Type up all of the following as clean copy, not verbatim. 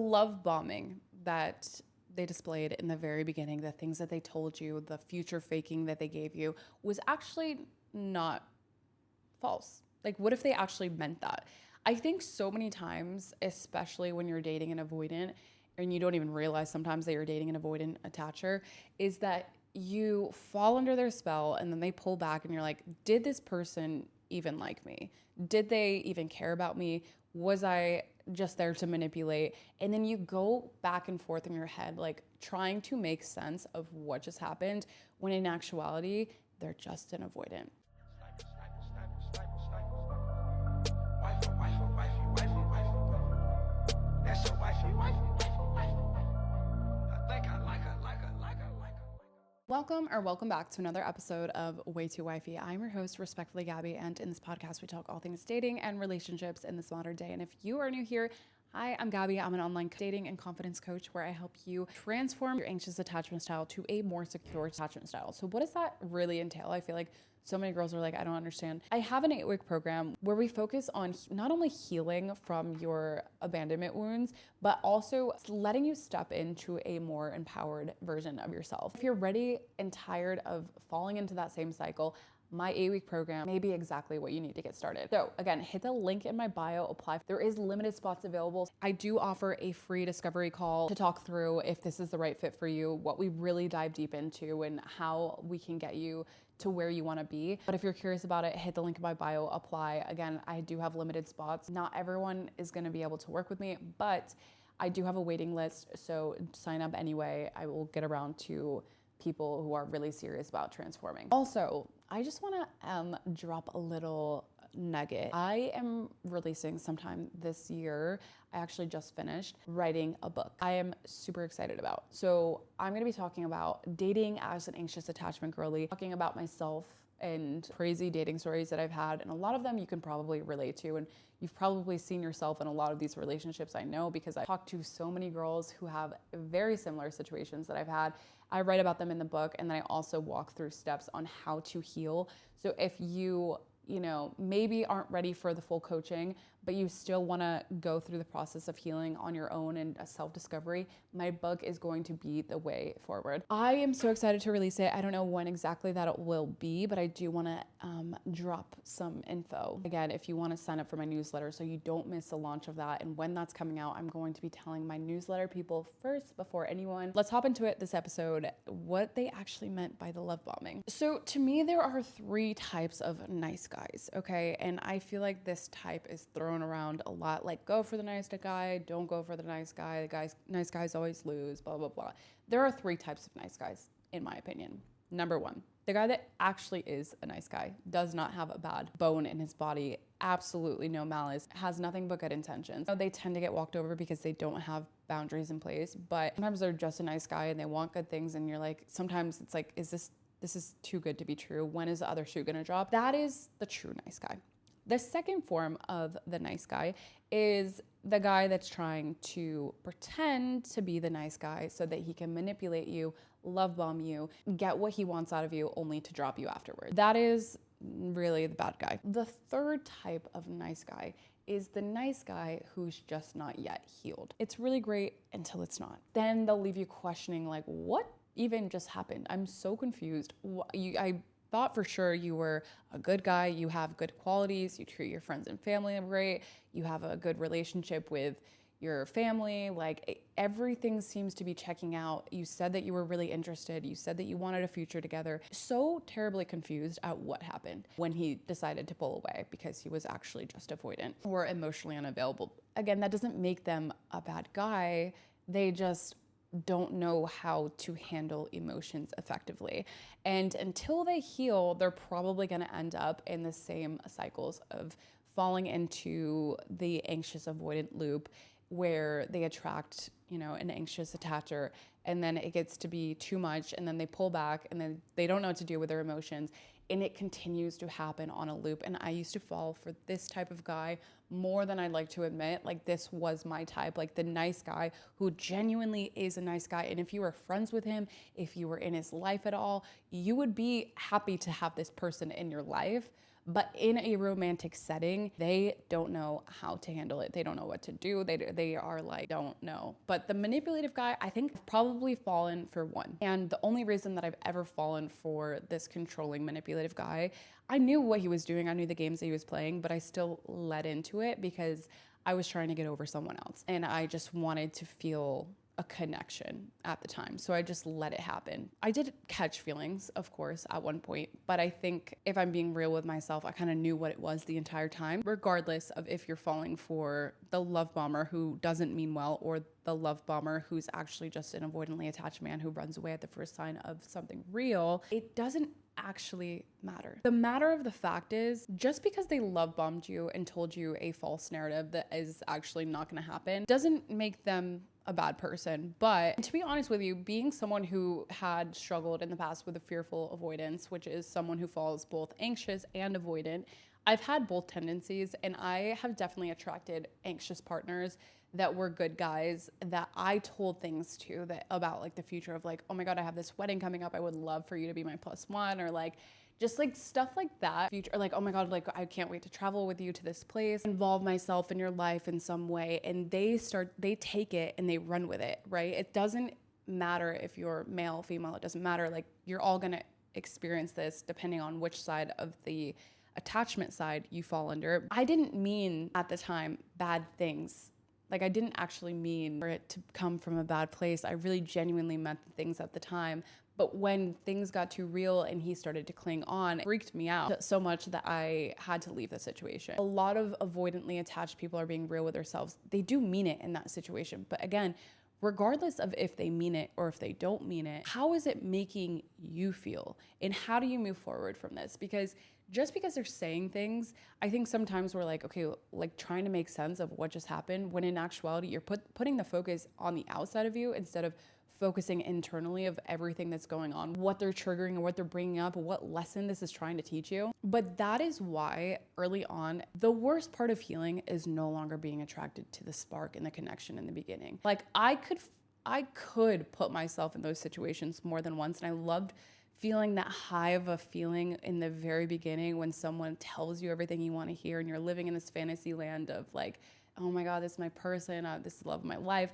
love bombing that they displayed in the very beginning, the things that they told you, the future faking that they gave you was actually not false. Like, what if they actually meant that? I think so many times, especially when you're dating an avoidant and you don't even realize sometimes that you're dating an avoidant attacher, is that you fall under their spell and then they pull back and you're like, did this person even like me? Did they even care about me? Was I just there to manipulate? And then you go back and forth in your head, like trying to make sense of what just happened, when in actuality, they're just an avoidant. Welcome back to another episode of Way Too Wifey. I'm your host, respectfully Gabby, and in this podcast, we talk all things dating and relationships in this modern day. And if you are new here, hi, I'm Gabby. I'm an online dating and confidence coach where I help you transform your anxious attachment style to a more secure attachment style. So what does that really entail? I feel like so many girls are like, I don't understand. I have an 8-week program where we focus on not only healing from your abandonment wounds, but also letting you step into a more empowered version of yourself. If you're ready and tired of falling into that same cycle, my 8-week program may be exactly what you need to get started. So again, hit the link in my bio, apply. There is limited spots available. I do offer a free discovery call to talk through if this is the right fit for you, what we really dive deep into, and how we can get you to where you want to be. But if you're curious about it, hit the link in my bio, apply. Again, I do have limited spots. Not everyone is going to be able to work with me, but I do have a waiting list. So sign up anyway. I will get around to people who are really serious about transforming. Also, I just want to drop a little nugget. I am releasing sometime this year. I actually just finished writing a book I am super excited about. So I'm going to be talking about dating as an anxious attachment girly, talking about myself and crazy dating stories that I've had. And a lot of them you can probably relate to. And you've probably seen yourself in a lot of these relationships, I know, because I talk to so many girls who have very similar situations that I've had. I write about them in the book, and then I also walk through steps on how to heal. So if you maybe aren't ready for the full coaching, but you still want to go through the process of healing on your own and a self-discovery, my book is going to be the way forward. I am so excited to release it. I don't know when exactly that it will be, but I do want to drop some info. Again, if you want to sign up for my newsletter so you don't miss the launch of that, and when that's coming out, I'm going to be telling my newsletter people first before anyone. Let's hop into it this episode, what they actually meant by the love bombing. So to me, there are 3 types of nice guys, okay? And I feel like this type is thrown around a lot, like go for the nice guy, don't go for the nice guy, nice guys always lose, blah, blah, blah. There are 3 types of nice guys, in my opinion. Number 1, the guy that actually is a nice guy, does not have a bad bone in his body, absolutely no malice, has nothing but good intentions. They tend to get walked over because they don't have boundaries in place, but sometimes they're just a nice guy and they want good things, and you're like, sometimes it's like, this is too good to be true. When is the other shoe gonna drop? That is the true nice guy. The second form of the nice guy is the guy that's trying to pretend to be the nice guy so that he can manipulate you, love bomb you, get what he wants out of you, only to drop you afterwards. That is really the bad guy. The third type of nice guy is the nice guy who's just not yet healed. It's really great until it's not. Then they'll leave you questioning, like, what even just happened? I'm so confused. I thought for sure you were a good guy, you have good qualities, you treat your friends and family great, you have a good relationship with your family, like everything seems to be checking out. You said that you were really interested, you said that you wanted a future together. So terribly confused at what happened when he decided to pull away because he was actually just avoidant or emotionally unavailable. Again, that doesn't make them a bad guy, they just don't know how to handle emotions effectively. And until they heal, they're probably going to end up in the same cycles of falling into the anxious avoidant loop where they attract, an anxious attacher, and then it gets to be too much, and then they pull back, and then they don't know what to do with their emotions, and it continues to happen on a loop. And I used to fall for this type of guy more than I'd like to admit. Like, this was my type, like the nice guy who genuinely is a nice guy. And if you were friends with him, if you were in his life at all, you would be happy to have this person in your life. But in a romantic setting, they don't know how to handle it. They don't know what to do. They are like, don't know. But the manipulative guy, I think I've probably fallen for one. And the only reason that I've ever fallen for this controlling manipulative guy, I knew what he was doing. I knew the games that he was playing, but I still led into it because I was trying to get over someone else. And I just wanted to feel a connection at the time. So I just let it happen. I did catch feelings, of course, at one point, but I think if I'm being real with myself, I kind of knew what it was the entire time, regardless of if you're falling for the love bomber who doesn't mean well or the love bomber who's actually just an avoidantly attached man who runs away at the first sign of something real. It doesn't actually matter. The matter of the fact is, just because they love bombed you and told you a false narrative that is actually not going to happen doesn't make them a bad person. But to be honest with you, being someone who had struggled in the past with a fearful avoidance, which is someone who falls both anxious and avoidant, I've had both tendencies, and I have definitely attracted anxious partners that were good guys that I told things to that about like the future of like, oh my God, I have this wedding coming up. I would love for you to be my plus one, or like just like stuff like that. Future, or like, oh my God, like I can't wait to travel with you to this place, involve myself in your life in some way. And they take it and they run with it, right? It doesn't matter if you're male, female, it doesn't matter. Like you're all gonna experience this depending on which side of the attachment side you fall under. I didn't mean at the time bad things. Like I didn't actually mean for it to come from a bad place. I really genuinely meant the things at the time. But when things got too real and he started to cling on, it freaked me out so much that I had to leave the situation. A lot of avoidantly attached people are being real with themselves. They do mean it in that situation. But again, regardless of if they mean it or if they don't mean it, how is it making you feel? And how do you move forward from this? Because just because they're saying things, I think sometimes we're like, okay, like trying to make sense of what just happened, when in actuality, you're putting the focus on the outside of you instead of focusing internally of everything that's going on, what they're triggering and what they're bringing up, what lesson this is trying to teach you. But that is why early on, the worst part of healing is no longer being attracted to the spark and the connection in the beginning. Like I could put myself in those situations more than once, and I loved feeling that high of a feeling in the very beginning when someone tells you everything you want to hear and you're living in this fantasy land of like, oh my God, this is my person, this is the love of my life.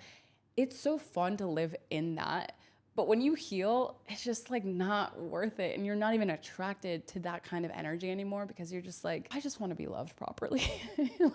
It's so fun to live in that. But when you heal, it's just like not worth it. And you're not even attracted to that kind of energy anymore because you're just like, I just want to be loved properly.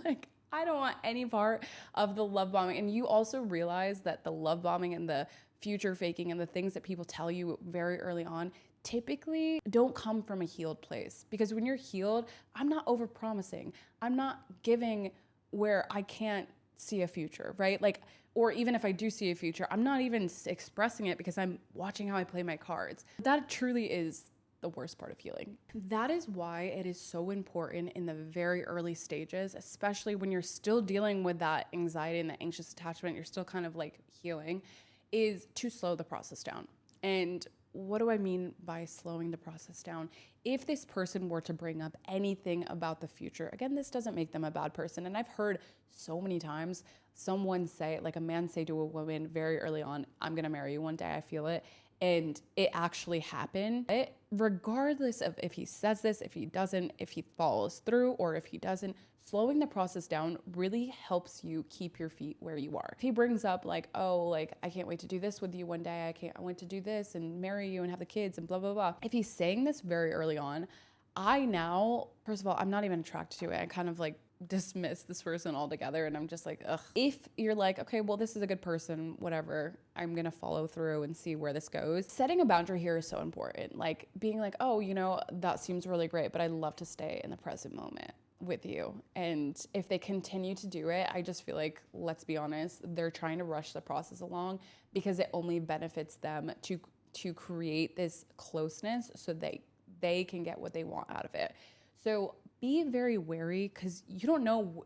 Like, I don't want any part of the love bombing. And you also realize that the love bombing and the future faking and the things that people tell you very early on typically don't come from a healed place. Because when you're healed, I'm not overpromising. I'm not giving where I can't see a future, right? Like, or even if I do see a future, I'm not even expressing it because I'm watching how I play my cards. That truly is the worst part of healing. That is why it is so important in the very early stages, especially when you're still dealing with that anxiety and the anxious attachment, you're still kind of like healing, is to slow the process down. And what do I mean by slowing the process down? If this person were to bring up anything about the future, again, this doesn't make them a bad person. And I've heard so many times someone say, like a man say to a woman very early on, I'm gonna marry you one day, I feel it. And it actually happened. Regardless of if he says this, if he doesn't, if he follows through, or if he doesn't, slowing the process down really helps you keep your feet where you are. If he brings up like, oh, like, I can't wait to do this with you one day. I want to do this and marry you and have the kids and blah, blah, blah. If he's saying this very early on, I now, first of all, I'm not even attracted to it. I kind of like dismiss this person altogether, and I'm just like, ugh. If you're like, okay, well, this is a good person, whatever, I'm gonna follow through and see where this goes. Setting a boundary here is so important. Like being like, oh, you know, that seems really great, but I'd love to stay in the present moment with you. And if they continue to do it, I just feel like, let's be honest, they're trying to rush the process along because it only benefits them to create this closeness so they can get what they want out of it. So be very wary, because you don't know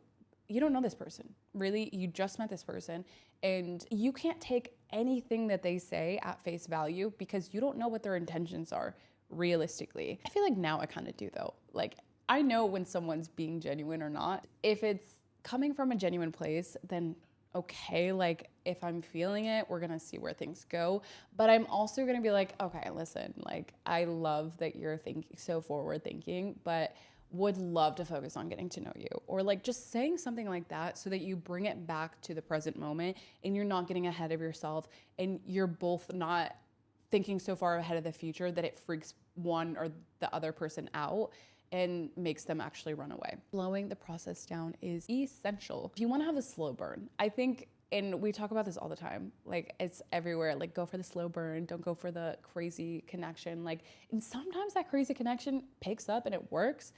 this person. Really, you just met this person, and you can't take anything that they say at face value because you don't know what their intentions are realistically. I feel like now I kind of do though. Like I know when someone's being genuine or not. If it's coming from a genuine place, then okay, like if I'm feeling it, we're gonna see where things go. But I'm also gonna be like, okay, listen, like I love that you're thinking so forward thinking, but would love to focus on getting to know you, or like just saying something like that so that you bring it back to the present moment and you're not getting ahead of yourself and you're both not thinking so far ahead of the future that it freaks one or the other person out and makes them actually run away. Slowing the process down is essential. If you want to have a slow burn, I think, and we talk about this all the time, like it's everywhere, like go for the slow burn, don't go for the crazy connection. Like, and sometimes that crazy connection picks up and it works,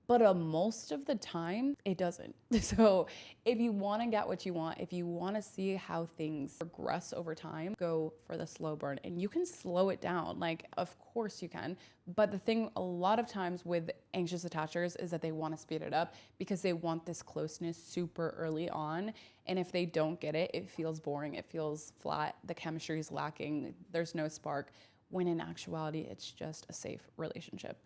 but most of the time it doesn't. So if you want to get what you want, if you want to see how things progress over time, go for the slow burn, and you can slow it down. Like, of course you can. But the thing a lot of times with anxious attachers is that they want to speed it up because they want this closeness super early on. And if they don't get it, it feels boring. It feels flat. The chemistry is lacking. There's no spark. When in actuality, it's just a safe relationship.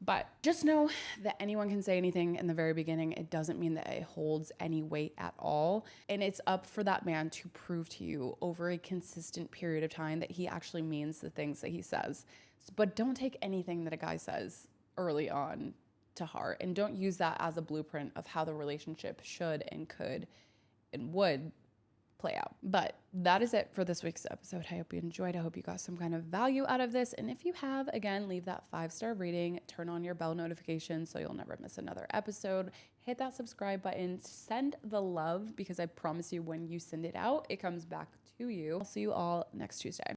But just know that anyone can say anything in the very beginning. It doesn't mean that it holds any weight at all. And it's up for that man to prove to you over a consistent period of time that he actually means the things that he says. But don't take anything that a guy says early on to heart, and don't use that as a blueprint of how the relationship should and could and would play out. But that is it for this week's episode. I hope you enjoyed. I hope you got some kind of value out of this. And if you have, again, leave that 5-star rating, turn on your bell notification so you'll never miss another episode. Hit that subscribe button, send the love, because I promise you when you send it out, it comes back to you. I'll see you all next Tuesday.